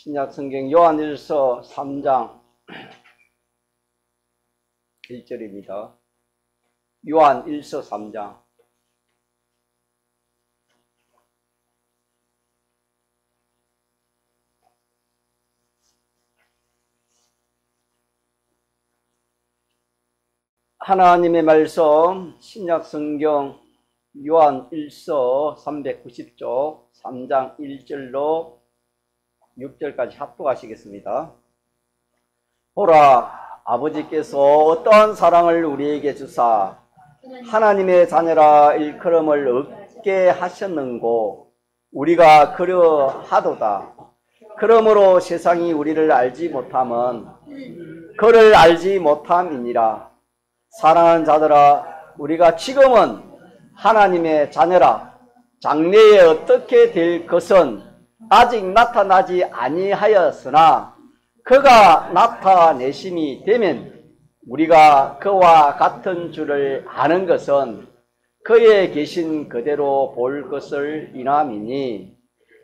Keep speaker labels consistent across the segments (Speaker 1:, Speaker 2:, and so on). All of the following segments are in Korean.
Speaker 1: 신약성경 요한일서 3장 1절입니다. 요한일서 3장. 하나님의 말씀 신약성경 요한일서 390쪽 3장 1절로 6절까지 합독하시겠습니다. 보라, 아버지께서 어떠한 사랑을 우리에게 주사 하나님의 자녀라 일컬음을 얻게 하셨는고 우리가 그러하도다. 그러므로 세상이 우리를 알지 못함은 그를 알지 못함이니라. 사랑하는 자들아, 우리가 지금은 하나님의 자녀라. 장래에 어떻게 될 것은 아직 나타나지 아니하였으나 그가 나타내심이 되면 우리가 그와 같은 줄을 아는 것은 그에 계신 그대로 볼 것을 인함이니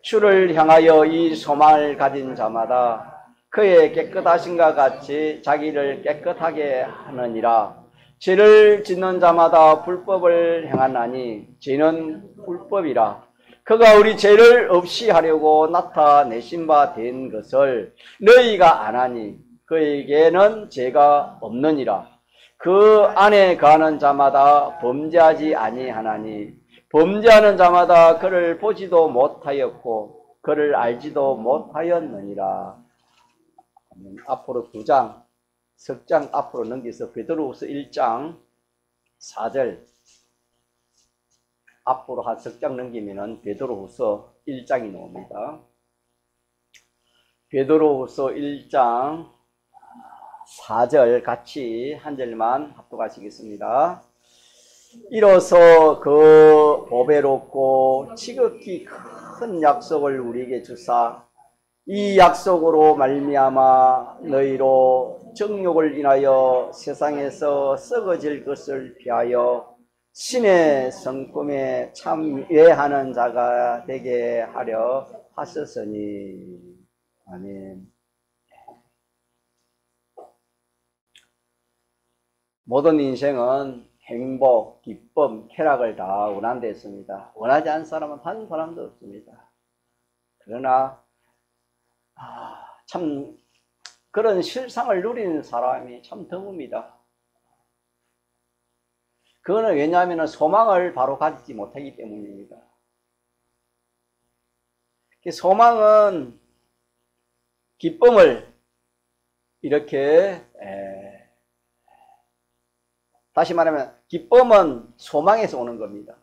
Speaker 1: 주를 향하여 이 소망을 가진 자마다 그의 깨끗하심과 같이 자기를 깨끗하게 하느니라. 죄를 짓는 자마다 불법을 행하나니 죄는 불법이라. 그가 우리 죄를 없이 하려고 나타내신 바 된 것을 너희가 아나니 그에게는 죄가 없느니라. 그 안에 거하는 자마다 범죄하지 아니하나니 범죄하는 자마다 그를 보지도 못하였고 그를 알지도 못하였느니라. 앞으로 2장, 석장 앞으로 넘겨서 베드로후서 1장 4절 앞으로 한 석장 넘기면은 베드로후서 1장이 나옵니다. 베드로후서 1장 4절 같이 한 절만 합독하시겠습니다. 이로써 그 보배롭고 지극히 큰 약속을 우리에게 주사 이 약속으로 말미암아 너희로 정욕을 인하여 세상에서 썩어질 것을 피하여 신의 성품에 참여하는 자가 되게 하려 하셨으니. 아멘. 모든 인생은 행복, 기쁨, 쾌락을 다 원한다 했습니다. 원하지 않는 사람은 한 사람도 없습니다. 그러나 참 그런 실상을 누리는 사람이 참 드뭅니다. 그거는 왜냐하면 소망을 바로 가지지 못하기 때문입니다. 소망은 기쁨을 이렇게 다시 말하면 기쁨은 소망에서 오는 겁니다.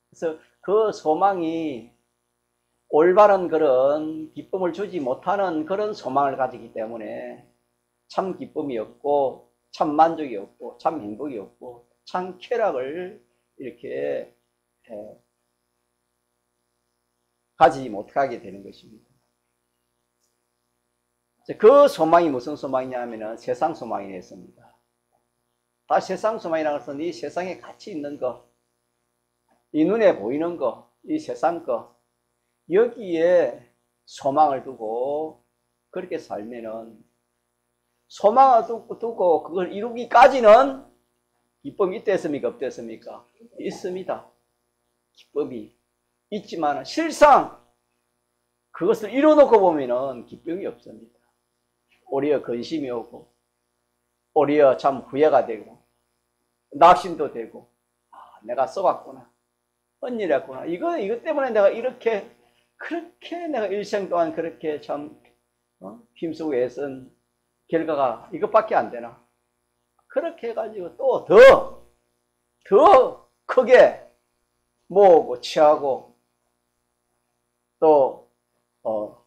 Speaker 1: 그래서 그 소망이 올바른 그런 기쁨을 주지 못하는 그런 소망을 가지기 때문에 참 기쁨이 없고 참 만족이 없고 참 행복이 없고 참 쾌락을 이렇게 가지지 못하게 되는 것입니다. 그 소망이 무슨 소망이냐 하면 세상 소망이 됐습니다. 다 세상 소망이라는 것은 이 세상에 가치 있는 것, 이 눈에 보이는 것, 이 세상 것, 여기에 소망을 두고 그렇게 살면은 소망을 두고 그걸 이루기까지는 기쁨이 있댔습니까? 없댔습니까? 있습니다. 기쁨이 있지만 실상 그것을 이뤄놓고 보면은 기쁨이 없습니다. 오히려 근심이 오고 오히려 참 후회가 되고 낙심도 되고 내가 쏘았구나, 헛일했구나, 이거 때문에 내가 이렇게 그렇게 내가 일생 동안 그렇게 참 힘쓰고 애쓴 결과가 이것밖에 안 되나? 그렇게 해가지고 또 더 크게 모으고 취하고 또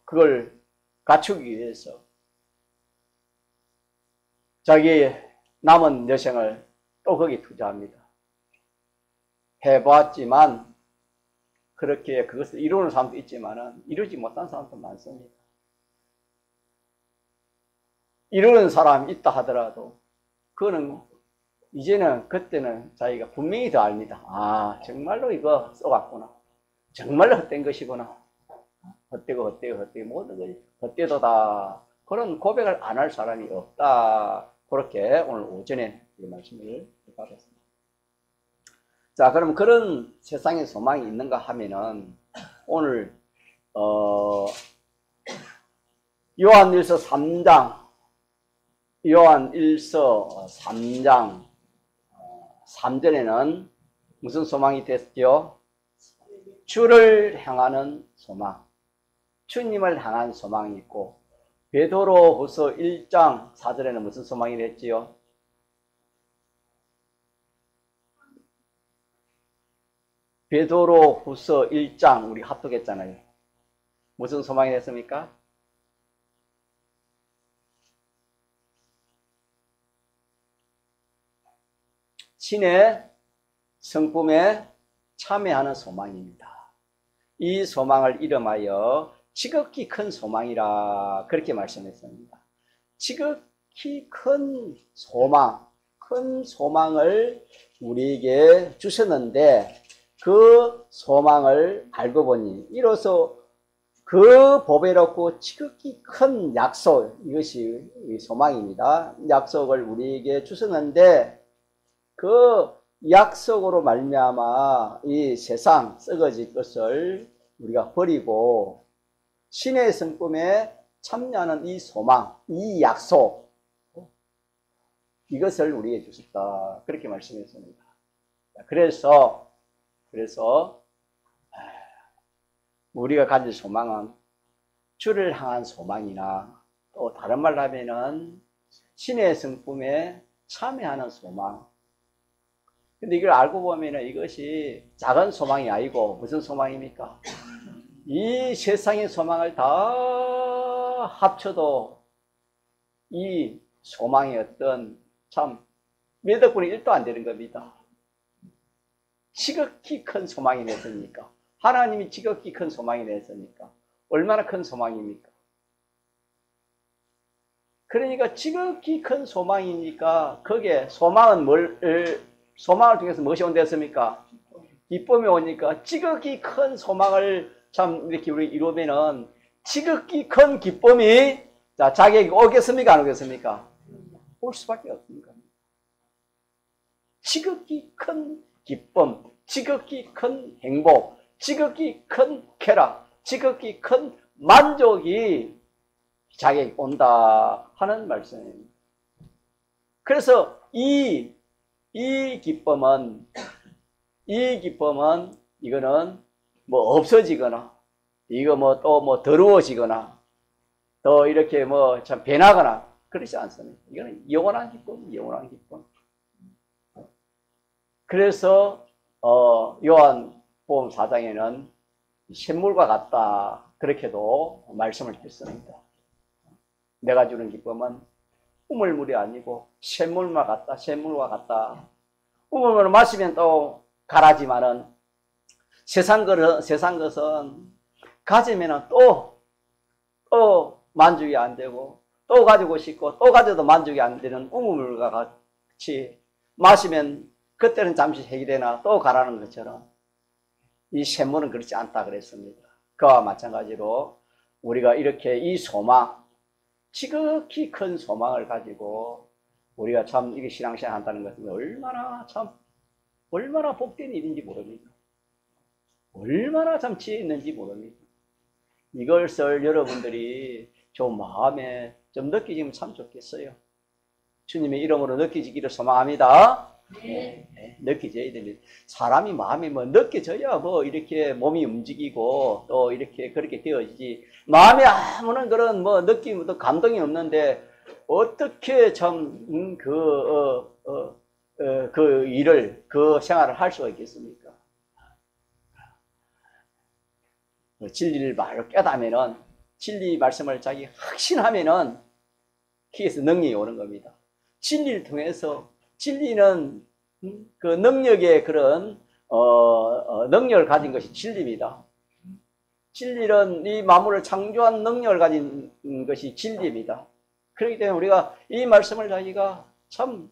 Speaker 1: 그걸 갖추기 위해서 자기 남은 여생을 또 거기 투자합니다. 해봤지만 그렇게 그것을 이루는 사람도 있지만 이루지 못한 사람도 많습니다. 이루는 사람이 있다 하더라도 그거는 이제는 그때는 자기가 분명히 더 압니다. 아, 정말로 이거 써왔구나. 정말로 헛된 것이구나. 헛되고 모든 것이 헛되도다. 그런 고백을 안 할 사람이 없다. 그렇게 오늘 오전에 이 말씀을 받았습니다. 자, 그럼 그런 세상에 소망이 있는가 하면은 오늘 요한일서 3장 3절에는 무슨 소망이 됐죠? 주를 향하는 소망, 주님을 향한 소망이 있고, 베드로후서 1장 4절에는 무슨 소망이 됐지요? 베드로후서 1장 우리 합독했잖아요. 무슨 소망이 됐습니까? 신의 성품에 참여하는 소망입니다. 이 소망을 이름하여 지극히 큰 소망이라 그렇게 말씀했습니다. 지극히 큰 소망, 큰 소망을 우리에게 주셨는데 그 소망을 알고 보니 이로써 그 보배롭고 지극히 큰 약속, 이것이 소망입니다. 약속을 우리에게 주셨는데 그 약속으로 말미암아 이 세상 썩어질 것을 우리가 버리고 신의 성품에 참여하는 이 소망, 이 약속, 이것을 우리에게 주셨다. 그렇게 말씀했습니다. 그래서 우리가 가질 소망은 주를 향한 소망이나 또 다른 말로 하면은 신의 성품에 참여하는 소망. 근데 이걸 알고 보면은 이것이 작은 소망이 아니고 무슨 소망입니까? 이 세상의 소망을 다 합쳐도 이 소망의 어떤 참 몇 억분의 1도 안 되는 겁니다. 지극히 큰 소망이 됐으니까. 하나님이 지극히 큰 소망이 됐으니까. 얼마나 큰 소망입니까? 그러니까 지극히 큰 소망이니까 거기에 소망을 통해서 무엇이 온댔습니까? 기쁨이 오니까 지극히 큰 소망을 참 이렇게 우리 이루면은 지극히 큰 기쁨이 자기에게 오겠습니까? 안 오겠습니까? 올 수밖에 없습니다. 지극히 큰 기쁨, 지극히 큰 행복, 지극히 큰 쾌락, 지극히 큰 만족이 자기에게 온다 하는 말씀입니다. 그래서 이 기쁨은 이거는 뭐 없어지거나 이거 뭐 또 뭐 더러워지거나 더 이렇게 뭐 참 변하거나 그렇지 않습니다. 이거는 영원한 기쁨, 영원한 기쁨. 그래서 요한복음 4장에는 샘물과 같다 그렇게도 말씀을 했습니다. 내가 주는 기쁨은 우물물이 아니고 샘물과 같다. 샘물과 같다. 우물물을 마시면 또 가라지만은 세상 것은 가지면은 또 만족이 안 되고 또 가지고 싶고 또 가져도 만족이 안 되는 우물물과 같이 마시면 그때는 잠시 해결되나 또 가라는 것처럼 이 샘물은 그렇지 않다 그랬습니다. 그와 마찬가지로 우리가 이렇게 이 소망, 지극히 큰 소망을 가지고 우리가 참 이게 신앙생활 한다는 것은 얼마나 복된 일인지 모릅니다. 얼마나 참 지혜 있는지 모릅니다. 이것을 여러분들이 좀 마음에 좀 느끼시면 참 좋겠어요. 주님의 이름으로 느끼지기를 소망합니다. 네, 느껴져야 됩니다. 사람이 마음이 뭐 느껴져야 뭐 이렇게 몸이 움직이고 또 이렇게 그렇게 되어지지. 마음에 아무런 그런 뭐 느낌, 또 감동이 없는데 어떻게 참 그 일을 그 생활을 할 수가 있겠습니까? 진리를 바로 깨닫으면은 진리 말씀을 자기 확신하면은 거기에서 능력이 오는 겁니다. 진리를 통해서 진리는 그 능력의 그런 능력을 가진 것이 진리입니다. 진리는 이 만물을 창조한 능력을 가진 것이 진리입니다. 그렇기 때문에 우리가 이 말씀을 자기가 참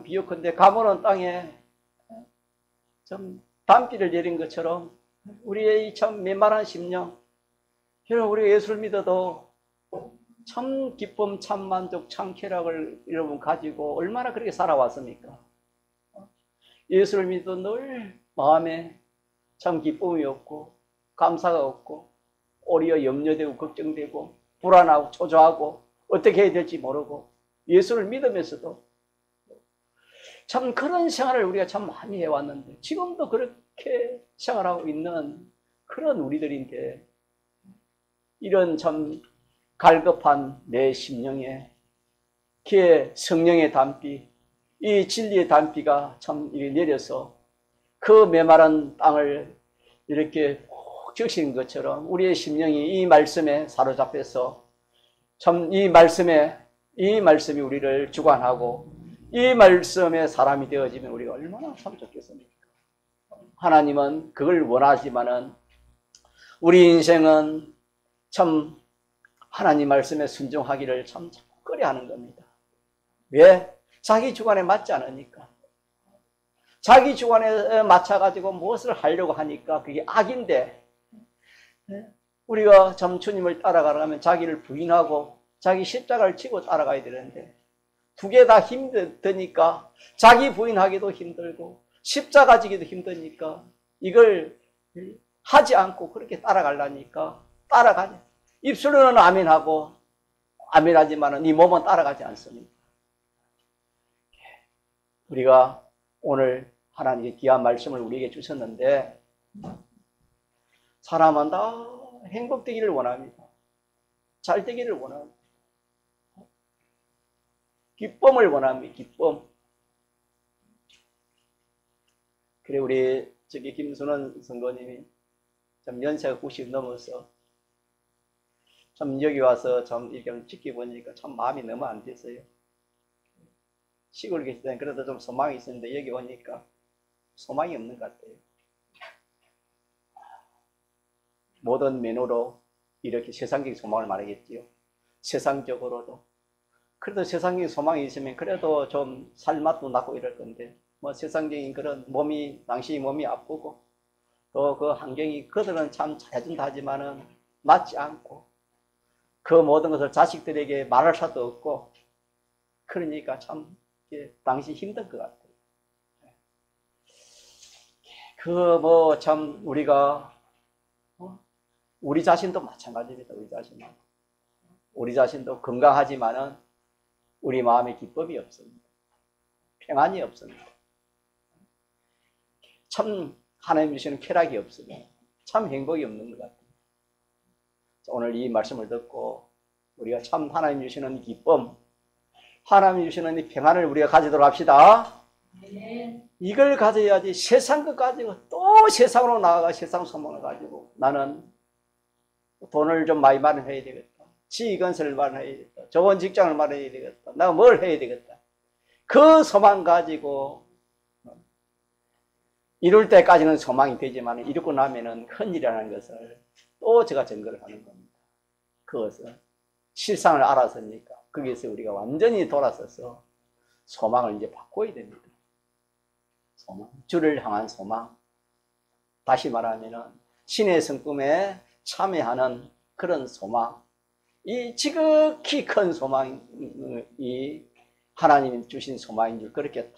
Speaker 1: 비옥한데 가물은 땅에 좀 담비를 내린 것처럼 우리의 이 참 메마른 심령, 여러분 우리가 예수를 믿어도 참 기쁨, 참 만족, 참 쾌락을 여러분 가지고 얼마나 그렇게 살아왔습니까? 예수를 믿어도 늘 마음에 참 기쁨이 없고 감사가 없고 오히려 염려되고 걱정되고 불안하고 초조하고 어떻게 해야 될지 모르고 예수를 믿으면서도 참 그런 생활을 우리가 참 많이 해왔는데 지금도 그렇게 생활하고 있는 그런 우리들인데 이런 참 갈급한 내 심령에 그의 성령의 담비, 이 진리의 담비가 참 내려서 그 메마른 땅을 이렇게 푹 적신 것처럼 우리의 심령이 이 말씀에 사로잡혀서 참 이 말씀이 우리를 주관하고 이 말씀의 사람이 되어지면 우리가 얼마나 참 좋겠습니까? 하나님은 그걸 원하지만은 우리 인생은 참 하나님 말씀에 순종하기를 참 꺼려하는 겁니다. 왜? 자기 주관에 맞지 않으니까. 자기 주관에 맞춰가지고 무엇을 하려고 하니까 그게 악인데 우리가 참 주님을 따라가려면 자기를 부인하고 자기 십자가를 지고 따라가야 되는데 두 개 다 힘드니까 자기 부인하기도 힘들고 십자가 지기도 힘드니까 이걸 하지 않고 그렇게 따라가려니까 따라가냐. 입술로는 아멘하고 아멘하지만 이 몸은 따라가지 않습니다. 우리가 오늘 하나님의 귀한 말씀을 우리에게 주셨는데 사람은 다 행복되기를 원합니다. 잘 되기를 원합니다. 기쁨을 원합니다. 기쁨. 그래 우리 김순원 선거님이 참 연세가 90 넘어서 참 여기 와서 좀 이렇게 지켜보니까 참 마음이 너무 안 됐어요. 시골에 계실 때는 그래도 좀 소망이 있었는데 여기 오니까 소망이 없는 것 같아요. 모든 면으로 이렇게 세상적인 소망을 말하겠지요. 세상적으로도. 그래도 세상적인 소망이 있으면 그래도 좀 살맛도 나고 이럴 건데 뭐 세상적인 그런 당신이 몸이 아프고 또 그 환경이 그들은 참 잘해준다 하지만은 맞지 않고 그 모든 것을 자식들에게 말할 수도 없고 그러니까 참 당시 힘든 것 같아요. 그 뭐 참 우리가 우리 자신도 마찬가지입니다. 우리 자신도 건강하지만은 우리 마음에 기쁨이 없습니다. 평안이 없습니다. 참 하나님 주시는 쾌락이 없습니다. 참 행복이 없는 것 같아요. 오늘 이 말씀을 듣고 우리가 참 하나님 주시는 기쁨, 하나님 주시는 이 평안을 우리가 가지도록 합시다. 네. 이걸 가져야지 세상 것 가지고 또 세상으로 나아가 세상 소망을 가지고 나는 돈을 좀 많이 마련해야 되겠다. 지휘건설을 마련해야 되겠다. 좋은 직장을 마련해야 되겠다. 내가 뭘 해야 되겠다. 그 소망 가지고 이룰 때까지는 소망이 되지만 이루고 나면은 큰일이라는 것을 또 제가 증거를 하는 겁니다. 그것은 실상을 알았으니까 거기에서 우리가 완전히 돌아서서 소망을 이제 바꿔야 됩니다. 소망, 주를 향한 소망. 다시 말하면은 신의 성품에 참여하는 그런 소망. 이 지극히 큰 소망이 하나님이 주신 소망인 줄 그렇게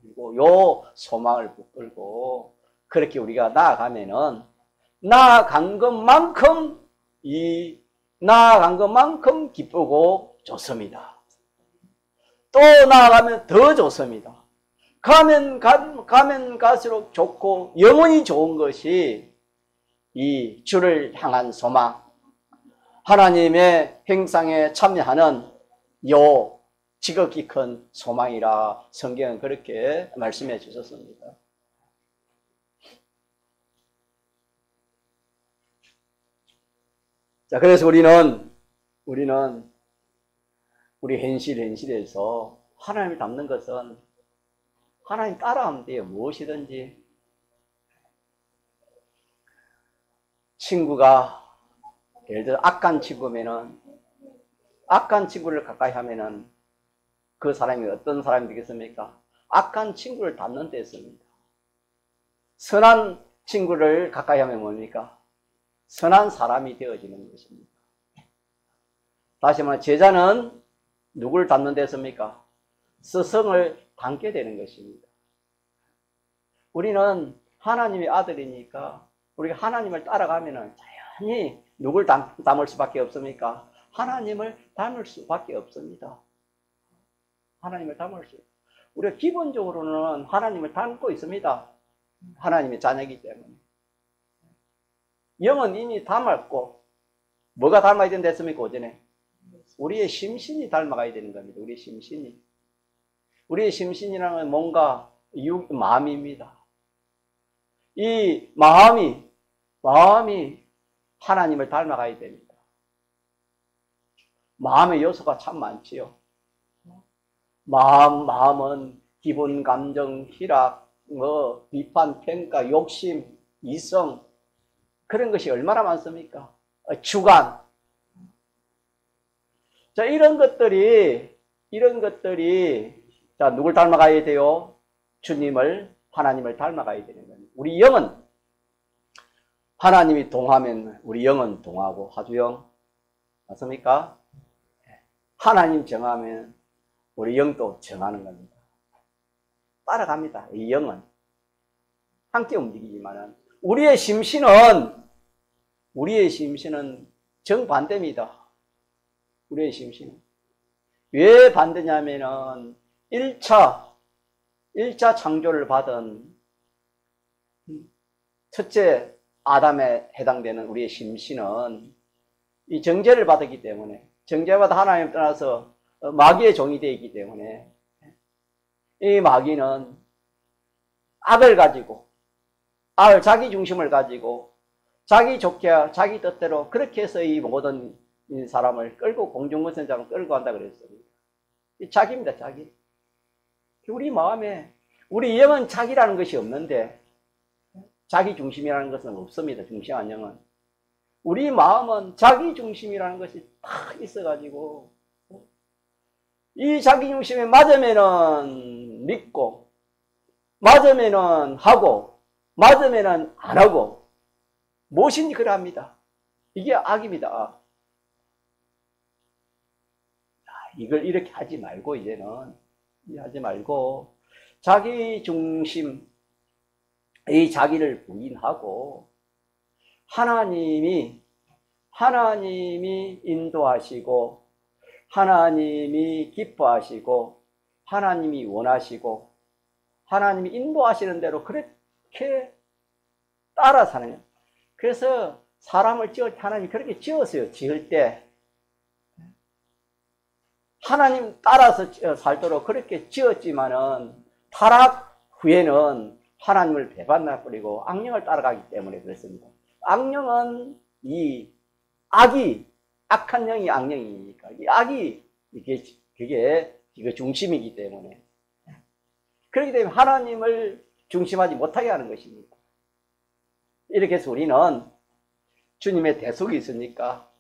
Speaker 1: 알고 요 소망을 붙들고 그렇게 우리가 나아가면은 나아간 것만큼 기쁘고 좋습니다. 또 나아가면 더 좋습니다. 가면 갈수록 좋고 영원히 좋은 것이 이 주를 향한 소망, 하나님의 행상에 참여하는 요 지극히 큰 소망이라 성경은 그렇게 말씀해 주셨습니다. 자, 그래서 우리는 우리 현실에서 하나님을 닮는 것은 하나님 따라하면 돼요. 무엇이든지. 친구가 예를 들어 악한 친구면은 악한 친구를 가까이 하면은 그 사람이 어떤 사람이 되겠습니까? 악한 친구를 닮는 데 있습니다. 선한 친구를 가까이 하면 뭡니까? 선한 사람이 되어지는 것입니다. 다시 말해 제자는 누구를 닮는 데서입니까? 스승을 닮게 되는 것입니다. 우리는 하나님의 아들이니까 우리가 하나님을 따라가면 자연히 누굴 닮을 수밖에 없습니까? 하나님을 닮을 수밖에 없습니다. 하나님을 닮을 수. 우리가 기본적으로는 하나님을 닮고 있습니다. 하나님의 자녀이기 때문에. 영은 이미 닮았고, 뭐가 닮아야 된다 했습니까, 오전에? 우리의 심신이 닮아가야 되는 겁니다. 우리의 심신이. 우리의 심신이라는 건 뭔가 마음입니다. 이 마음이 하나님을 닮아가야 됩니다. 마음의 요소가 참 많지요. 마음은 기분, 감정, 희락, 비판, 평가, 욕심, 이성, 그런 것이 얼마나 많습니까? 주관. 자, 이런 것들이, 자, 누굴 닮아가야 돼요? 주님을, 하나님을 닮아가야 되는 겁니다. 우리 영은, 하나님이 동하면 우리 영은 동하고, 하주영. 맞습니까? 하나님 정하면 우리 영도 정하는 겁니다. 따라갑니다. 이 영은. 함께 움직이지만은, 우리의 심신은 정반대입니다. 우리의 심신은. 왜 반대냐면은, 1차 창조를 받은 첫째 아담에 해당되는 우리의 심신은 이 정죄를 받았기 때문에, 정죄받아 하나님 떠나서 마귀의 종이 되어 있기 때문에, 이 마귀는 악을 가지고, 자기 중심을 가지고, 자기 좋게, 자기 뜻대로 그렇게 해서 이 모든 사람을 끌고 공중분선장을 끌고 간다 그랬습니다. 이 자기입니다, 자기. 우리 마음에, 우리 영은 자기라는 것이 없는데, 자기 중심이라는 것은 없습니다, 중심한 영은. 우리 마음은 자기 중심이라는 것이 딱 있어가지고, 이 자기 중심에 맞으면은 믿고, 맞으면은 하고, 맞으면은 안 하고, 무엇인지 그러합니다. 이게 악입니다, 악. 이걸 이렇게 하지 말고, 이제는. 하지 말고, 자기 중심, 이 자기를 부인하고, 하나님이 인도하시고, 하나님이 기뻐하시고, 하나님이 원하시고, 하나님이 인도하시는 대로 그렇게 따라 사는 거예요. 그래서 사람을 지을 때 하나님이 그렇게 지었어요. 지을 때. 하나님 따라서 살도록 그렇게 지었지만은 타락 후에는 하나님을 배반해버리고 악령을 따라가기 때문에 그렇습니다. 악령은 악한 영이 악령이니까 이 악이 그게 중심이기 때문에, 그렇기 때문에 하나님을 중심하지 못하게 하는 것입니다. 이렇게 해서 우리는 주님의 대속이 있으니까,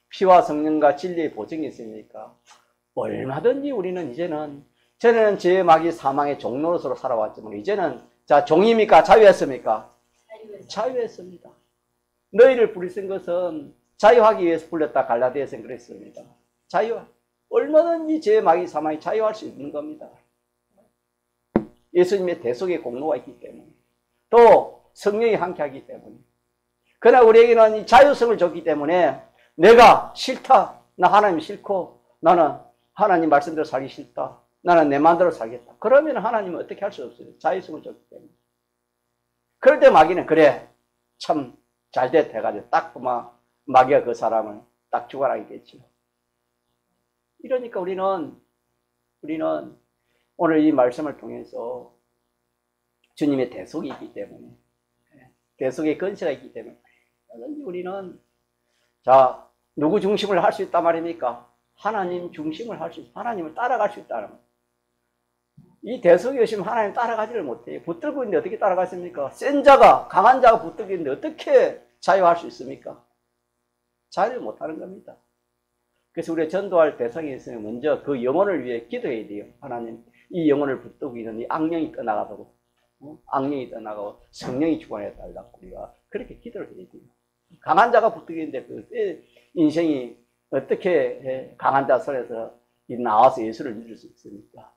Speaker 1: 피와 성령과 진리의 보증이 있으니까 얼마든지 우리는 이제는, 전에는 죄의 마귀 사망의 종노릇으로 살아왔지만 이제는 종입니까? 자유했습니까? 자유했습니다. 너희를 부르신 것은 자유하기 위해서 불렀다. 갈라디아서는 그랬습니다. 얼마든지 죄의 마귀 사망이 자유할 수 있는 겁니다. 예수님의 대속의 공로가 있기 때문에, 또 성령이 함께하기 때문에. 그러나 우리에게는 이 자유성을 줬기 때문에, 내가 싫다, 나 하나님 싫고, 나는 하나님 말씀대로 살기 싫다, 나는 내 마음대로 살겠다, 그러면 하나님은 어떻게 할 수 없어요. 자유성을 줬기 때문에. 그럴 때 마귀는 그래 참 잘됐다 해가지고 딱 마귀가 그 사람을 딱 죽어나겠죠. 이러니까 우리는 오늘 이 말씀을 통해서 주님의 대속이 있기 때문에, 대속의 건세가 있기 때문에 우리는 누구 중심을 할 수 있단 말입니까? 하나님 중심을 할 수 있다. 하나님을 따라갈 수 있다는 거예요. 이 대속이 없으면 하나님 따라가지를 못해요. 붙들고 있는데 어떻게 따라가십니까? 센 자가, 강한 자가 붙들고 있는데 어떻게 자유할 수 있습니까? 자유를 못하는 겁니다. 그래서 우리가 전도할 대상이 있으면 먼저 그 영혼을 위해 기도해야 돼요. 하나님, 이 영혼을 붙들고 있는 이 악령이 떠나가도록, 악령이 떠나고 성령이 주관해 달라고 우리가 그렇게 기도를 해야 돼요. 강한 자가 붙들겠는데 그 인생이 어떻게 강한 자 손에서 나와서 예수를 믿을 수 있습니까?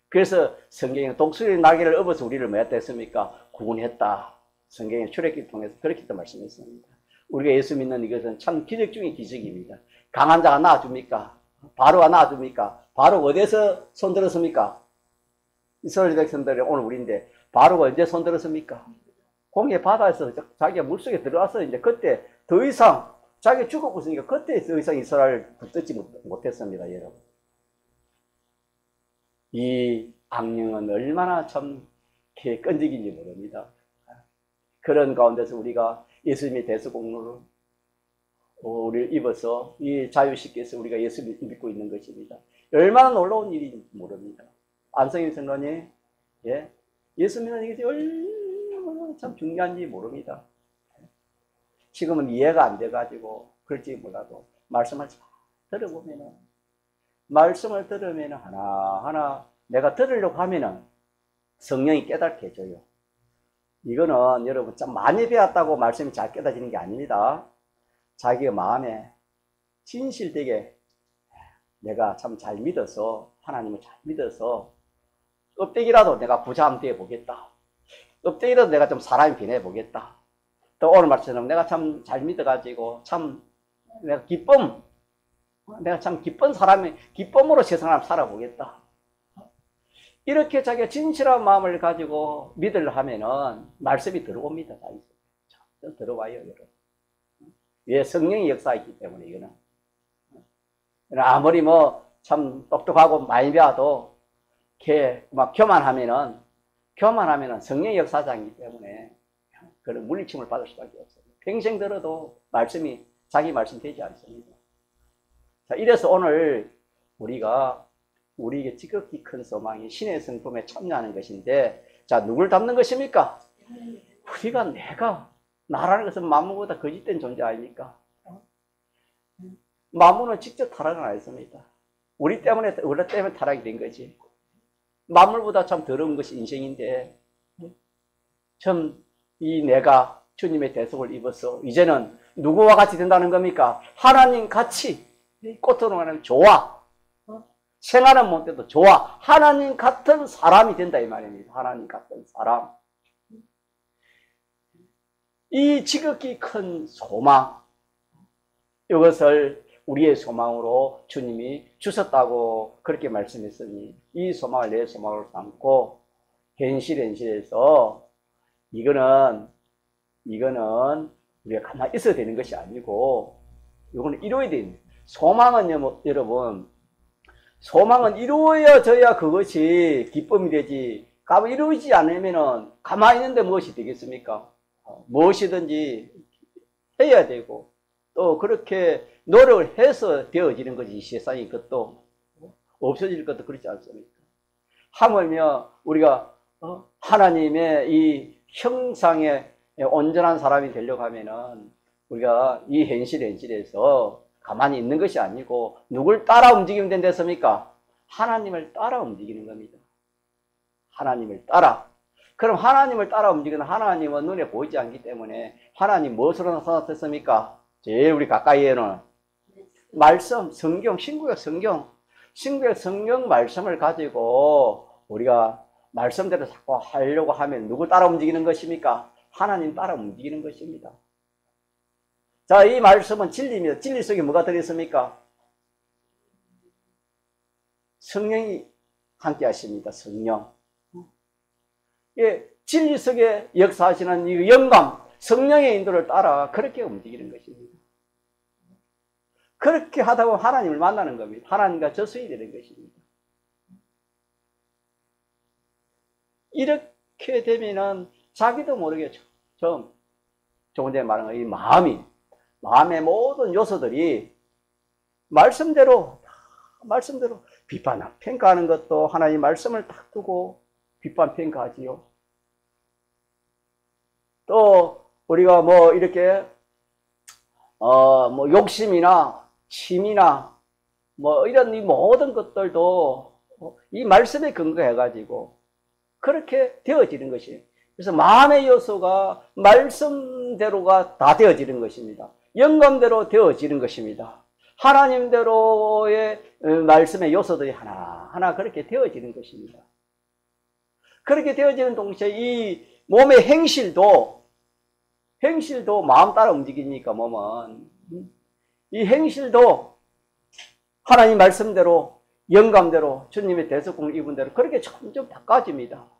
Speaker 1: 그래서 성경에 독수리 날개를 업어서 우리를 뭐 했습니까? 구원했다. 성경의 출애굽기를 통해서 그렇게 또 말씀했습니다. 우리가 예수 믿는 이것은 참 기적 중의 기적입니다. 강한 자가 나와줍니까? 바로가 나와줍니까? 바로 어디에서 손들었습니까? 이스라엘 백성들이 오늘 우리인데 바로가 언제 손들었습니까? 공의 바다에서 자기가 물속에 들어와서 이제 그때 더 이상 자기가 죽었고 있으니까 그때 더 이상 이스라엘 붙들지 못했습니다, 여러분. 이 악령은 얼마나 참 끈질긴지 모릅니다. 그런 가운데서 우리가 예수님의 대속공로를 우리를 입어서 이 자유시켜서 해서 우리가 예수 믿고 있는 것입니다. 얼마나 놀라운 일인지 모릅니다. 안성임 선관이 예수 믿는 것이 얼마나 참 중요한지 모릅니다. 지금은 이해가 안 돼가지고 그럴지 몰라도 말씀을 잘 들어보면은 말씀을 들으면 하나하나 내가 들으려고 하면은 성령이 깨닫게 해줘요. 이거는 여러분 참 많이 배웠다고 말씀이 잘 깨닫지는 게 아닙니다. 자기의 마음에 진실되게 내가 참 잘 믿어서 하나님을 잘 믿어서 껍데기라도 내가 부자 한번 되어 보겠다. 껍데기라도 내가 좀 사람이 변해 보겠다. 또 오늘 말처럼 내가 참 잘 믿어가지고 참 내가 참 기쁜 사람이 기쁨으로 세상을 살아보겠다. 이렇게 자기가 진실한 마음을 가지고 믿으려 하면은 말씀이 들어옵니다. 좀 들어와요, 여러분. 왜 성령의 역사이기 때문에 이거는. 아무리 뭐 참 똑똑하고 많이 배워도 막 교만하면은 성령의 역사장이기 때문에 그런 물리침을 받을 수밖에 없어요. 평생 들어도 말씀이 자기 말씀 되지 않습니다. 자, 이래서 오늘 우리에게 지극히 큰 소망이 신의 성품에 참여하는 것인데, 자, 누굴 닮는 것입니까? 내가 나라는 것은 만물보다 거짓된 존재 아닙니까? 만물은 직접 타락은 안 했습니다. 우리 때문에 타락이 된 거지. 만물보다 참 더러운 것이 인생인데, 내가 주님의 대속을 입어서 이제는 누구와 같이 된다는 겁니까? 하나님 같이 꽃으로 말하면 좋아. 생활은 못해도 좋아. 하나님 같은 사람이 된다 이 말입니다. 하나님 같은 사람. 이 지극히 큰 소망, 이것을 우리의 소망으로 주님이 주셨다고 그렇게 말씀했으니 이 소망을 내 소망으로 삼고 현실에서 이거는 우리가 가만히 있어야 되는 것이 아니고 이거는 이루어야 됩니다. 소망은요, 여러분, 소망은 이루어져야 그것이 기쁨이 되지. 이루어지지 않으면은 가만히 있는데 무엇이 되겠습니까? 무엇이든지 해야 되고 또 그렇게 노력을 해서 되어지는 것이 세상이 그것도 없어질 것도 그렇지 않습니까? 하물며 우리가 하나님의 이 형상에 온전한 사람이 되려고 하면은 우리가 이 현실에서 가만히 있는 것이 아니고 누굴 따라 움직이면 된댔습니까? 하나님을 따라 움직이는 겁니다. 하나님을 따라. 그럼 하나님을 따라 움직이는 하나님은 눈에 보이지 않기 때문에 하나님 무엇으로 나타났습니까? 제일 우리 가까이에는 말씀, 성경, 신구약 성경 말씀을 가지고 우리가 말씀대로 자꾸 하려고 하면 누구 따라 움직이는 것입니까? 하나님 따라 움직이는 것입니다. 자, 이 말씀은 진리입니다. 진리 속에 뭐가 들어있습니까? 성령이 함께 하십니다. 성령. 예, 진리 속에 역사하시는 이 영감, 성령의 인도를 따라 그렇게 움직이는 것입니다. 그렇게 하다 보면 하나님을 만나는 겁니다. 하나님과 저수이 되는 것입니다. 이렇게 되면은 자기도 모르게 조금 전에 말한 이 마음의 모든 요소들이 말씀대로 비판, 평가하는 것도 하나님 말씀을 딱 두고 비판, 평가하지요. 또 우리가 뭐 이렇게 뭐 욕심이나 침이나 뭐 이런 이 모든 것들도 이 말씀에 근거해 가지고 그렇게 되어지는 것이에요. 그래서 마음의 요소가 말씀대로가 다 되어지는 것입니다. 영감대로 되어지는 것입니다. 하나님대로의 말씀의 요소들이 하나하나 그렇게 되어지는 것입니다. 그렇게 되어지는 동시에 이 몸의 행실도 마음 따라 움직이니까 몸은 이 행실도 하나님 말씀대로 영감대로 주님의 대속공 입은 대로 그렇게 점점 바꿔집니다.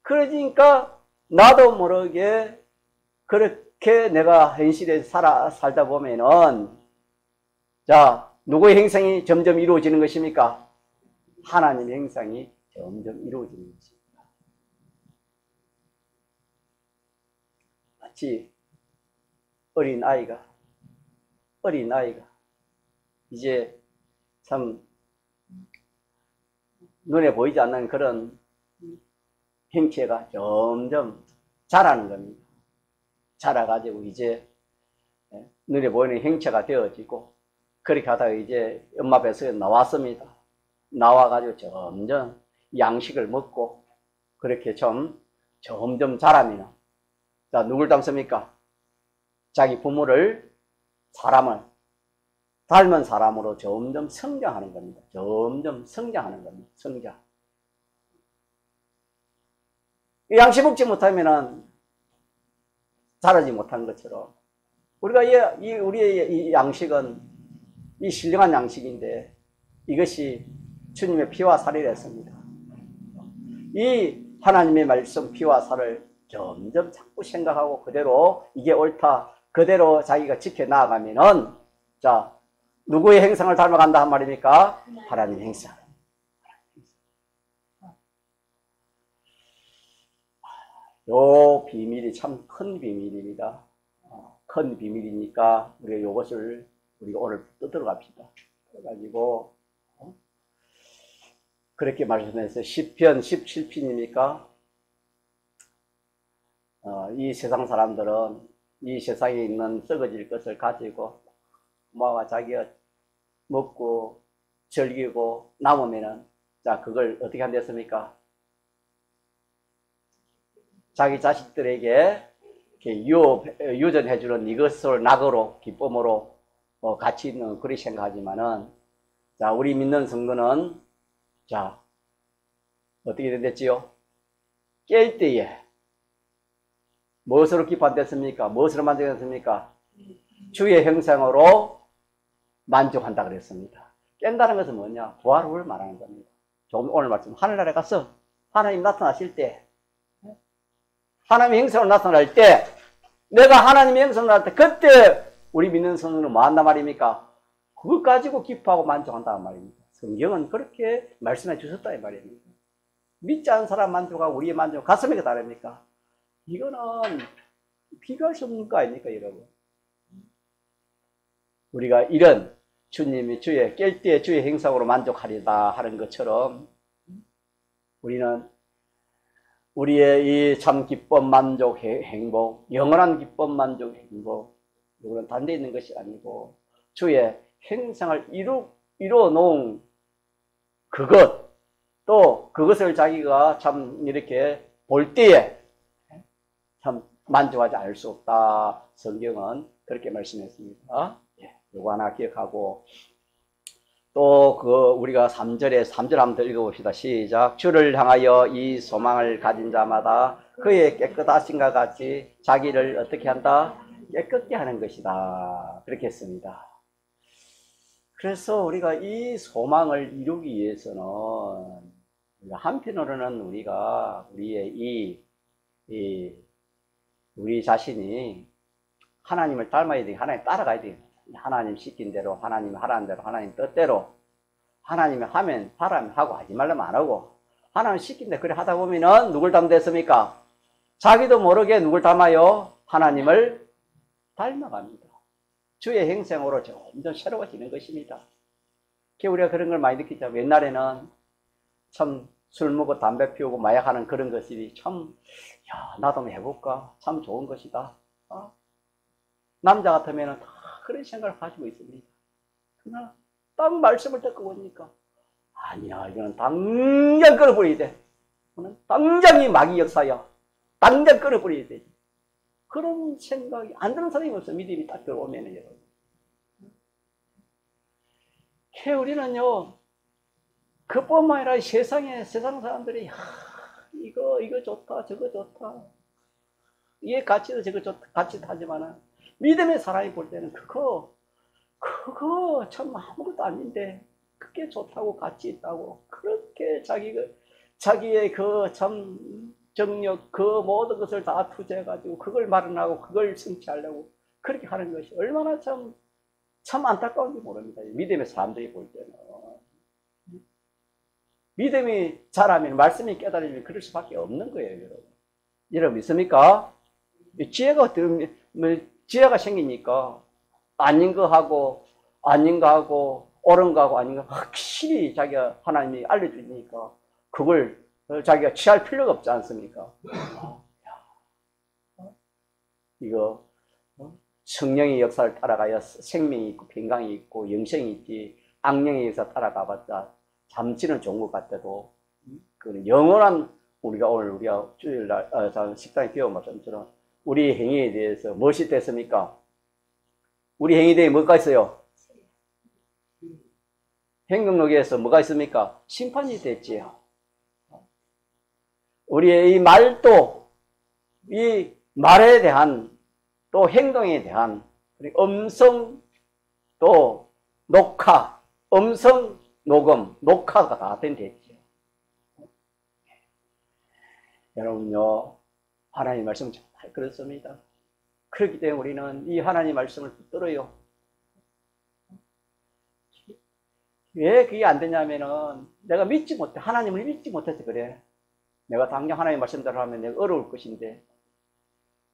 Speaker 1: 그러니까 나도 모르게 그렇게 내가 현실에 살다 보면은 자 누구의 행상이 점점 이루어지는 것입니까? 하나님의 행상이 점점 이루어지는 것입니다. 마치 어린 아이가 이제 참 눈에 보이지 않는 그런 행체가 점점 자라는 겁니다. 자라가지고 이제 눈에 보이는 행체가 되어지고 그렇게 하다가 이제 엄마 뱃속에 나왔습니다. 나와가지고 점점 양식을 먹고 그렇게 점점 자라면 자 누굴 닮습니까? 자기 부모를 사람을 닮은 사람으로 점점 성장하는 겁니다. 점점 성장하는 겁니다. 성장. 양식 먹지 못하면은 자라지 못한 것처럼 우리가 우리의 이 양식은 이 신령한 양식인데 이것이 주님의 피와 살이랬습니다. 이 하나님의 말씀 피와 살을 점점 자꾸 생각하고 그대로 이게 옳다 그대로 자기가 지켜나가면은 자 누구의 행상을 닮아간다 한 말입니까? 하나님 행상. 요 비밀이 참 큰 비밀입니다. 큰 비밀이니까 우리가 이것을 우리가 오늘 뜯으러 갑시다. 그래가지고 그렇게 말씀해서 시편 17편이니까 이 세상 사람들은 이 세상에 있는 썩어질 것을 가지고 모아가 자기가 먹고 즐기고 남으면은 자 그걸 어떻게 한댔습니까? 자기 자식들에게 유전해주는 이것을 낙으로 기쁨으로 가치 있는 그리 생각하지만은 자 우리 믿는 성도는 자 어떻게 됐지요? 깰 때에 무엇으로 기뻐한댔습니까? 무엇으로 만족했습니까? 주의 형상으로 만족한다 그랬습니다. 깬다는 것은 뭐냐? 부활을 말하는 겁니다. 오늘 말씀 하늘나라에 가서 하나님 나타나실 때 하나님의 형상으로 나타날 때 내가 하나님의 형상으로 나타날 때 그때 우리 믿는 성도는 뭐 한단 말입니까? 그것 가지고 기뻐하고 만족한다는 말입니다. 성경은 그렇게 말씀해 주셨다 이 말입니다. 믿지 않은 사람 만족하고 우리의 만족 가슴에 다릅니까? 이거는 비교할 수 없는 거 아닙니까 여러분? 우리가 이런 주님이 주의 깰 때 주의 행상으로 만족하리다 하는 것처럼 우리는 우리의 이 참 기쁨, 만족, 행복, 영원한 기쁨, 만족, 행복 이거는 단대 있는 것이 아니고 주의 행상을 이루어 놓은 그것 또 그것을 자기가 참 이렇게 볼 때에 참 만족하지 않을 수 없다. 성경은 그렇게 말씀했습니다. 요거 하나 기억하고 또 우리가 3절 한번 읽어봅시다. 시작. 주를 향하여 이 소망을 가진 자마다 그의 깨끗하심과 같이 자기를 어떻게 한다? 깨끗게 하는 것이다. 그렇게 했습니다. 그래서 우리가 이 소망을 이루기 위해서는 한편으로는 우리가 우리의 우리 자신이 하나님을 닮아야 돼. 하나님 따라가야 돼. 하나님 시킨 대로, 하나님 하라는 대로, 하나님 뜻대로, 하나님이 하면 하고 하지 말라면 안 하고, 하나님 시킨 대로 그래 하다 보면은 누굴 닮았습니까? 자기도 모르게 누굴 닮아요? 하나님을 닮아갑니다. 주의 행생으로 점점 새로워지는 것입니다. 우리가 그런 걸 많이 느끼죠. 옛날에는 참 술 먹고 담배 피우고 마약하는 그런 것이 참, 나도 한번 해볼까? 참 좋은 것이다. 남자 같으면 다 그런 생각을 가지고 있습니다. 그러나 딱 말씀을 듣고 보니까 아니야 이거는 당장 끊어버려야 돼. 당장이 마귀 역사야. 당장 끊어버려야 되지. 그런 생각이 안 드는 사람이 없어. 믿음이 딱 들어오면은 여러분. 우리는요, 그뿐만 아니라 세상 사람들이, 이거 좋다, 저거 좋다. 이게 가치도 저거 좋다, 가치도 하지만은, 믿음의 사람이 볼 때는 그거 참 아무것도 아닌데, 그게 좋다고 가치 있다고, 그렇게 자기의 그 참 정력, 그 모든 것을 다 투자해가지고, 그걸 마련하고, 그걸 성취하려고, 그렇게 하는 것이 얼마나 참 안타까운지 모릅니다. 믿음의 사람들이 볼 때는. 믿음이 자라면, 말씀이 깨달으면 그럴 수밖에 없는 거예요, 여러분. 여러분 믿습니까? 지혜가 생기니까, 아닌 거 하고, 옳은 거 하고, 아닌 거 확실히 자기가 하나님이 알려주니까, 그걸 자기가 취할 필요가 없지 않습니까? 이거, 성령의 역사를 따라가야 생명이 있고 평강이 있고 영생이 있지, 악령의 역사 따라가봤자 잠시는 좋은 것 같아도 그 영원한, 우리가 주일날 식당에 배운 말씀처럼 우리 행위에 대해서 무엇이 됐습니까? 우리 행위에 대해 뭐가 있어요? 행동록에서 뭐가 있습니까? 심판이 됐지요. 우리의 이 말도, 이 말에 대한 또 행동에 대한 음성, 또 녹화, 음성, 녹음, 녹화가 다 됐죠. 여러분요, 하나님 말씀은 정말 그렇습니다. 그렇기 때문에 우리는 이 하나님 말씀을 붙들어요. 왜 그게 안 되냐면은, 내가 믿지 못해. 하나님을 믿지 못해서 그래. 내가 당장 하나님 말씀대로 하면 내가 어려울 것인데,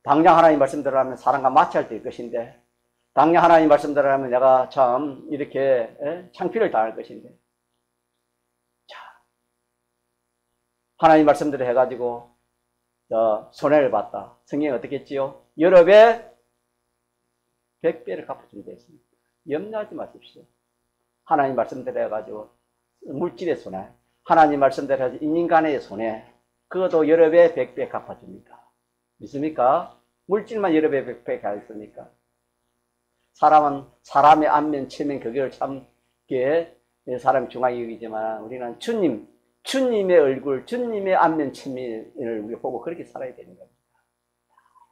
Speaker 1: 당장 하나님 말씀대로 하면 사람과 마찰 될 것인데, 당장 하나님 말씀대로 하면 내가 참 이렇게 창피를 당할 것인데, 자, 하나님 말씀대로 해가지고 손해를 봤다. 성경이 어떻게 했지요? 여러 배, 100배를 갚아준다 했습니다. 염려하지 마십시오. 하나님 말씀대로 해가지고 물질의 손해, 하나님 말씀대로 해서 인간의 손해, 그것도 여러 배, 100배 갚아줍니다. 믿습니까? 물질만 여러 배, 100배 가있습니까? 사람은 사람의 안면, 체면, 그걸 참, 사람이 중요하게 여기지만, 우리는 주님의 얼굴, 주님의 안면, 체면을 우리가 보고 그렇게 살아야 되는 겁니다.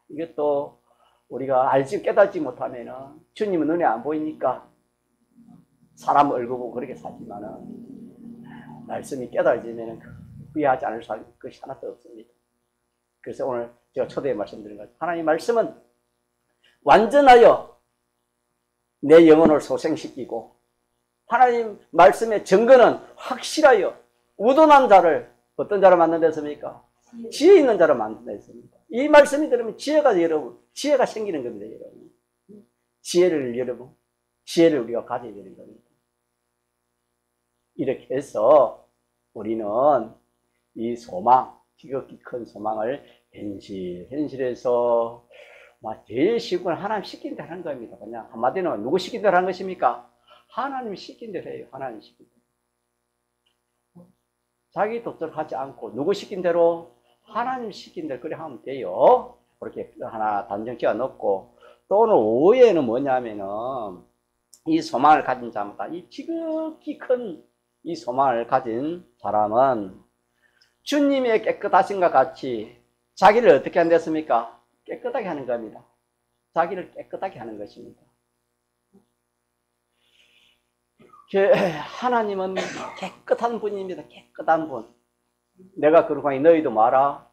Speaker 1: 이것도 우리가 깨닫지 못하면은, 주님은 눈에 안 보이니까, 사람 얼굴 보고 그렇게 살지만은, 말씀이 깨달아지면은, 후회하지 않을 것이 하나도 없습니다. 그래서 오늘 제가 초대에 말씀드린 것, 하나님 말씀은 완전하여 내 영혼을 소생시키고, 하나님 말씀의 증거는 확실하여 우둔한 자를 어떤 자로 만든댔습니까? 지혜 있는 자로 만든댔습니다. 이 말씀이 들으면 지혜가 생기는 겁니다, 여러분. 지혜를 우리가 가져야 되는 겁니다. 이렇게 해서 우리는 이 소망, 지극히 큰 소망을 현실에서 제일 쉬운 건 하나님 시킨 대로 하는 겁니다. 그냥 한마디로 누구 시킨 대로 하는 것입니까? 하나님 시킨 대로 해요. 하나님 시킨 대로. 자기 뜻대로 하지 않고 누구 시킨 대로? 하나님 시킨 대로 그래 하면 돼요. 그렇게 하나 단정지어 놓고, 또 오늘 오후에는 뭐냐면은 이 소망을 가진 자마다, 이 지극히 큰 이 소망을 가진 사람은 주님의 깨끗하심과 같이 자기를 어떻게 한댔습니까? 깨끗하게 하는 겁니다. 자기를 깨끗하게 하는 것입니다. 하나님은 깨끗한 분입니다. 깨끗한 분. 내가 그러고 하니 너희도 말아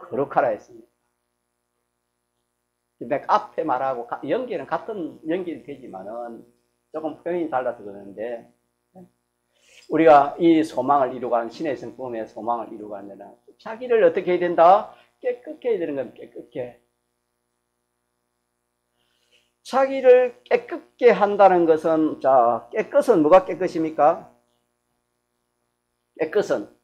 Speaker 1: 거룩하라 했습니다. 근데 앞에 말하고 연기는 같은 연기는 되지만은 조금 표현이 달라서 그러는데, 우리가 이 소망을 이루가는, 신의 성품의 소망을 이루가는 데는 자기를 어떻게 해야 된다? 깨끗게 해야 되는 겁니다. 깨끗게. 자기를 깨끗게 한다는 것은, 자, 깨끗은 뭐가 깨끗입니까? 깨끗은.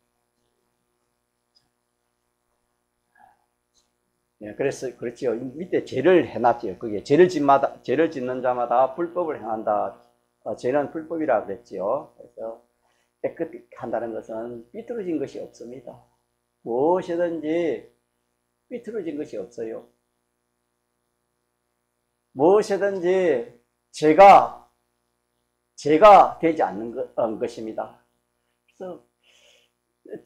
Speaker 1: 네, 그렇지요. 밑에 죄를 해놨지요. 그게 죄를 짓는 자마다 불법을 행한다. 죄는 불법이라 그랬지요. 그래서 깨끗게 한다는 것은 삐뚤어진 것이 없습니다. 무엇이든지 삐뚤어진 것이 없어요. 무엇이든지 제가 되지 않는 것입니다. 그래서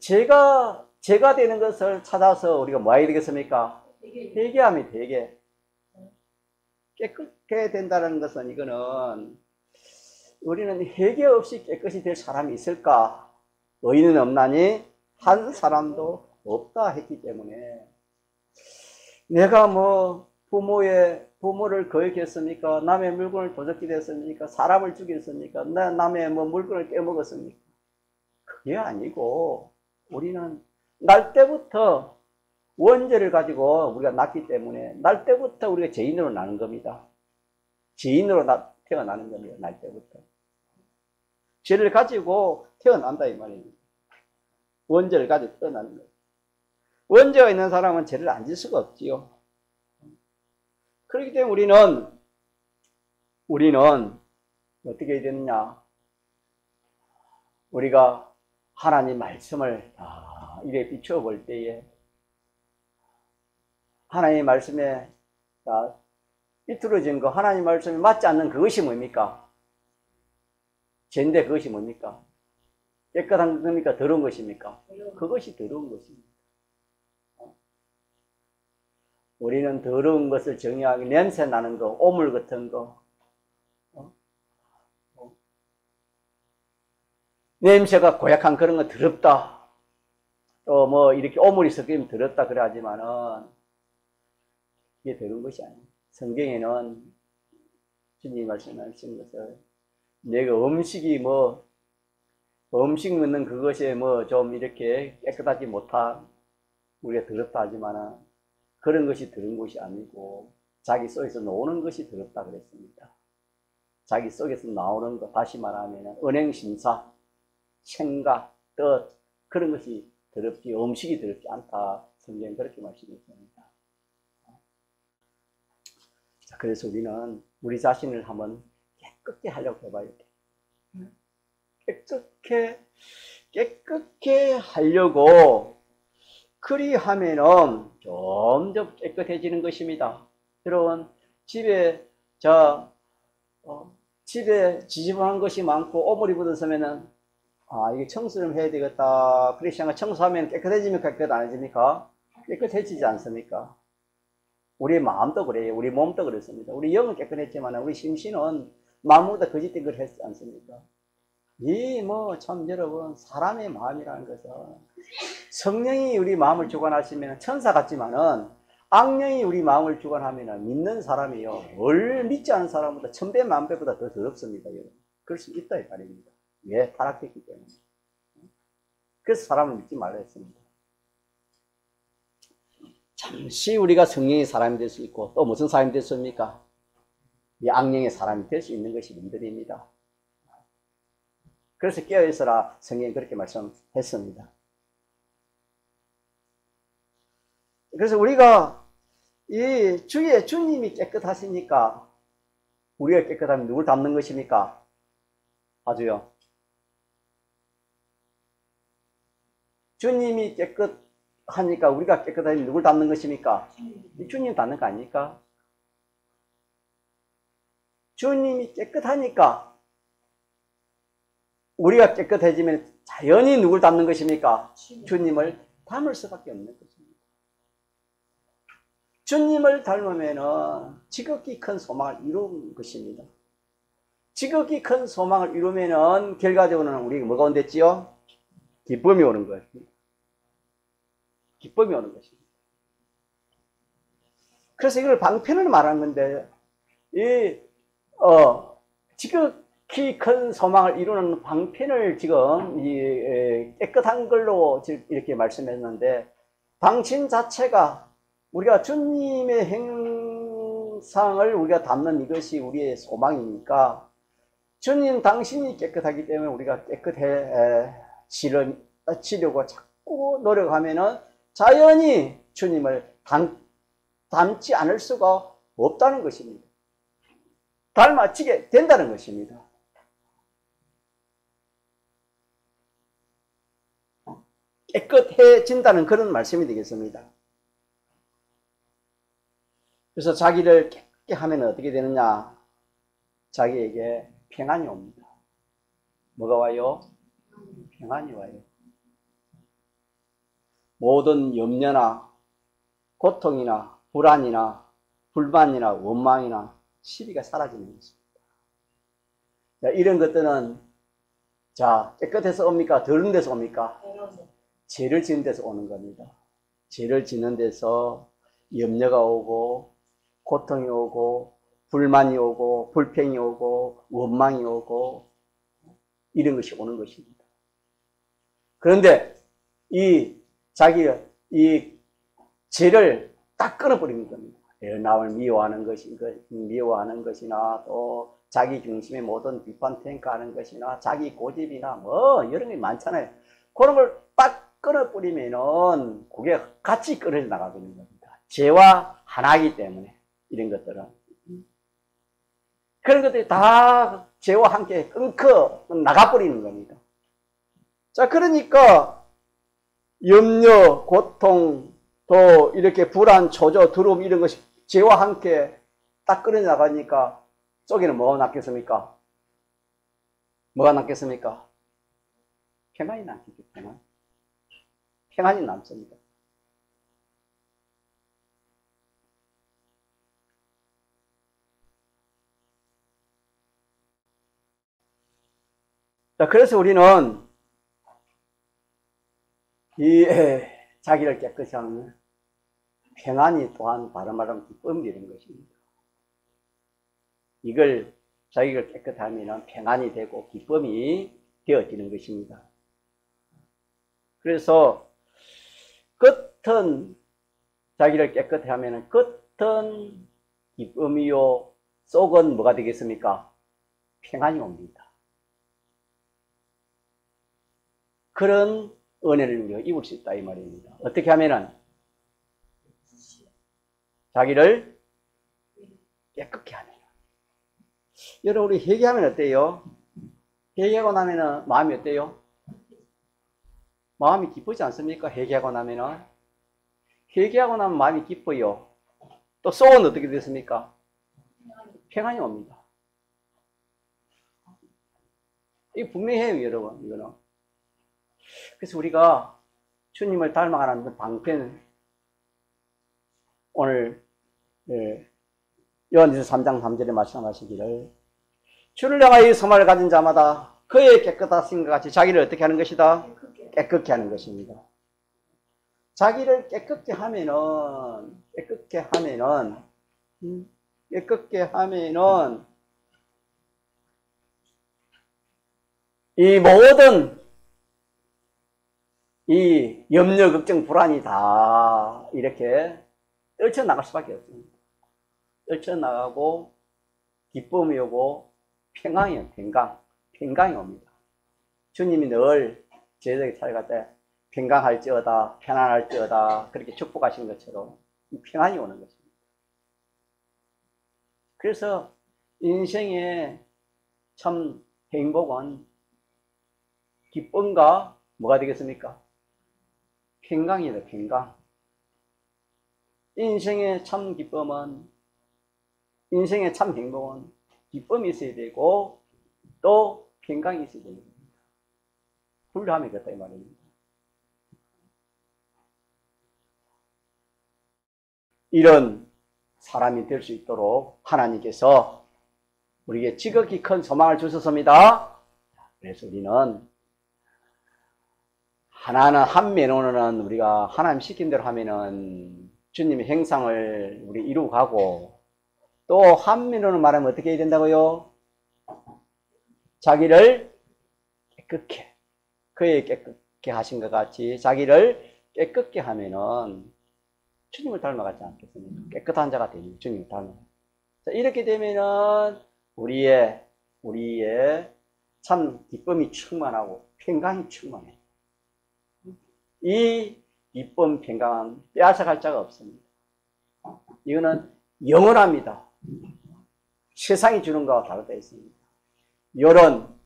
Speaker 1: 제가 되는 것을 찾아서 우리가 뭐 해야 되겠습니까? 회개하면 되게 깨끗게 된다는 것은 이거는 우리는 회개 없이 깨끗이 될 사람이 있을까? 의인은 없나니 한 사람도 없다 했기 때문에 내가 뭐 부모를 거역했습니까? 남의 물건을 도적질했습니까? 됐습니까? 사람을 죽였습니까? 남의 뭐 물건을 깨먹었습니까? 그게 아니고 우리는 날 때부터 원죄를 가지고 우리가 낳기 때문에 날 때부터 우리가 죄인으로 나는 겁니다. 죄인으로 태어나는 겁니다. 날 때부터. 죄를 가지고 태어난다 이 말입니다. 원죄를 가지고 태어나는 거예요. 원죄가 있는 사람은 죄를 안 질 수가 없지요. 그렇기 때문에 우리는 어떻게 해야 되느냐? 우리가 하나님 말씀을 이래 비춰볼 때에 하나님의 말씀에 삐뚤어진 거, 하나님 말씀에 맞지 않는 그것이 뭡니까? 죄인데 그것이 뭡니까? 깨끗한 겁니까? 더러운 것입니까? 그것이 더러운 것입니다. 우리는 더러운 것을 정의하기, 냄새 나는 거, 오물 같은 거, 냄새가 고약한 그런 거 더럽다. 또 뭐 이렇게 오물이 섞이면 더럽다 그래 하지만은 이게 더러운 것이 아니에요. 성경에는 주님이 말씀하신 것을 내가 음식 먹는 그것이 뭐 좀 이렇게 깨끗하지 못한 우리가 더럽다 하지만은 그런 것이 더러운 것이 아니고 자기 속에서 나오는 것이 더럽다 그랬습니다. 자기 속에서 나오는 것, 다시 말하면 은행심사, 생각, 뜻 그런 것이 더럽지 음식이 더럽지 않다. 성경은 그렇게 말씀했습니다. 자, 그래서 우리는 우리 자신을 한번 깨끗게 하려고 해봐야 돼. 깨끗게 하려고 그리하면은 점점 깨끗해지는 것입니다. 여러분 집에 지저분한 것이 많고 오물이 묻었으면은 이게 청소를 해야 되겠다. 그리스도가 청소하면 깨끗해집니까? 깨끗 안 해집니까? 깨끗해지지 않습니까? 우리 마음도 그래요. 우리 몸도 그렇습니다. 우리 영은 깨끗했지만 우리 심신은 마음보다 거짓된 걸 했지 않습니까? 참 여러분 사람의 마음이라는 것은 성령이 우리 마음을 주관하시면 천사 같지만은 악령이 우리 마음을 주관하면 믿는 사람이요 믿지 않은 사람보다 천배 만배보다 더 더럽습니다. 여러분. 그럴 수 있다 이 말입니다. 왜? 타락했기 때문에. 그래서 사람을 믿지 말라 했습니다. 잠시 우리가 성령의 사람이 될 수 있고 또 무슨 사람이 될 수 있습니까? 이 악령의 사람이 될 수 있는 것이 님들입니다. 그래서 깨어있어라 성경이 그렇게 말씀했습니다. 그래서 우리가 이 주의 주님이 깨끗하시니까 우리가 깨끗하면 누굴 닮는 것입니까? 아주요. 주님이 깨끗하니까 우리가 깨끗하면 누굴 닮는 것입니까? 주님 닮는 거 아닙니까? 주님이 깨끗하니까 우리가 깨끗해지면 자연히 누굴 닮는 것입니까? 주님을 닮을 수밖에 없는 것입니다. 주님을 닮으면 지극히 큰 소망을 이루는 것입니다. 지극히 큰 소망을 이루면은 결과적으로는 우리가 뭐가 온댔지요? 기쁨이 오는 거예요. 기쁨이 오는 것입니다. 그래서 이걸 방편을 말하는 건데, 지극히 큰 소망을 이루는 방편을 지금 깨끗한 걸로 이렇게 말씀했는데, 당신 자체가 우리가 주님의 행상을 우리가 담는 이것이 우리의 소망이니까 주님 당신이 깨끗하기 때문에 우리가 깨끗해지려고 자꾸 노력하면은 자연히 주님을 닮지 않을 수가 없다는 것입니다. 닮아지게 된다는 것입니다. 깨끗해진다는 그런 말씀이 되겠습니다. 그래서 자기를 깨끗게 하면 어떻게 되느냐? 자기에게 평안이 옵니다. 뭐가 와요? 평안이 와요. 모든 염려나 고통이나 불안이나 불만이나 원망이나 시비가 사라지는 것입니다. 자, 이런 것들은 자, 깨끗해서 옵니까? 더러운 데서 옵니까? 죄를 짓는 데서 오는 겁니다. 죄를 짓는 데서 염려가 오고 고통이 오고 불만이 오고 불평이 오고 원망이 오고 이런 것이 오는 것입니다. 그런데 이 죄를 딱 끊어버리는 겁니다. 남을 미워하는 것이나 또 자기 중심의 모든 비판 평가하는 것이나 자기 고집이나 뭐 여러 게 많잖아요. 그런 걸 딱 끊어버리면은 그게 같이 끊어져 나가버리는 겁니다. 죄와 하나이기 때문에 이런 것들은 그런 것들이 다 죄와 함께 끊고 나가버리는 겁니다. 자, 그러니까 염려, 고통, 또 이렇게 불안, 초조, 두려움 이런 것이 죄와 함께 딱 끊어져 나가니까 속에는 뭐가 남겠습니까? 뭐가 남겠습니까? 평안이 남겠죠. 평안이 남습니다. 자, 그래서 우리는 자기를 깨끗이 하는 평안이 또한 바로 말하면 기쁨이 되는 것입니다. 이걸 자기를 깨끗하면 평안이 되고 기쁨이 되어지는 것입니다. 그래서 겉은 자기를 깨끗하게 하면 겉은 기쁨이요 속은 뭐가 되겠습니까? 평안이 옵니다. 그런 은혜를 우리가 입을 수 있다 이 말입니다. 어떻게 하면은 자기를 깨끗게 하면. 여러분 우리 회개하면 어때요? 회개하고 나면은 마음이 어때요? 마음이 기쁘지 않습니까? 회개하고 나면은 회개하고 나면 마음이 기뻐요. 또 속은 어떻게 됐습니까? 평안이 옵니다. 이게 분명해요, 여러분. 이거는. 그래서 우리가 주님을 닮아가는 방편 오늘 요한일서 3장 3절에 말씀하시기를 주를 향하여 소망을 가진 자마다 그의 깨끗하심과 같이 자기를 어떻게 하는 것이다? 깨끗게 하는 것입니다. 자기를 깨끗게 하면은 이 모든 이 염려, 걱정, 불안이 다 이렇게 떨쳐나갈 수밖에 없습니다. 떨쳐나가고 기쁨이 오고 평강이 옵니다. 주님이 늘 제자에게 살아갈 때 평강할지어다, 편안할지어다 그렇게 축복하신 것처럼 평안이 오는 것입니다. 그래서 인생의 참 행복은 기쁨과 뭐가 되겠습니까? 평강이다, 평강. 인생의 참 기쁨은, 인생의 참 행복은 기쁨이 있어야 되고 또 평강이 있어야 됩니다. 불함이 됐다 이 말입니다. 이런 사람이 될 수 있도록 하나님께서 우리에게 지극히 큰 소망을 주셨습니다. 그래서 우리는 하나는 한 면으로는 우리가 하나님 시킨 대로 하면은 주님의 행상을 우리 이루어가고 또 한 면으로는 말하면 어떻게 해야 된다고요? 자기를 깨끗게 그의 깨끗게 하신 것 같이 자기를 깨끗게 하면은 주님을 닮아가지 않겠습니까? 깨끗한 자가 되니 주님을 닮아. 이렇게 되면은 우리의 참 기쁨이 충만하고 평강이 충만해. 이 기쁨, 평강은 빼앗아갈 자가 없습니다. 이거는 영원합니다. 세상이 주는 것과 다르다 했습니다. 이런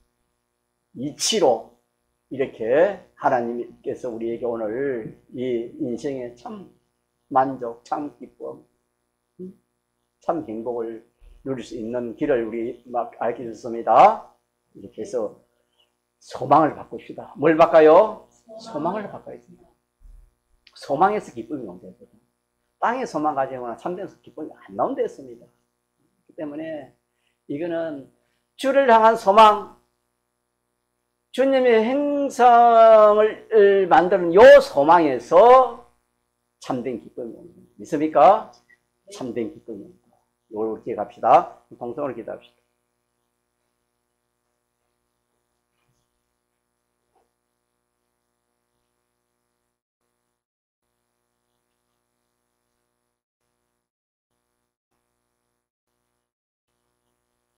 Speaker 1: 이치로 이렇게 하나님께서 우리에게 오늘 이 인생의 참 만족, 참 기쁨, 참 행복을 누릴 수 있는 길을 우리 막 알게 됐습니다. 이렇게 해서 소망을 바꿉시다. 뭘 바꿔요? 소망을 바꿔야 됩니다. 소망에서 기쁨이 온대거든. 땅에 소망 가지거나 참된 기쁨이 안 나온다 했습니다. 그렇기 때문에 이거는 주를 향한 소망, 주님의 행성을 만드는 요 소망에서 참된 기쁨이 옵니다. 믿습니까? 참된 기쁨이 옵니다. 이걸 기억합시다. 동성을 기도합시다.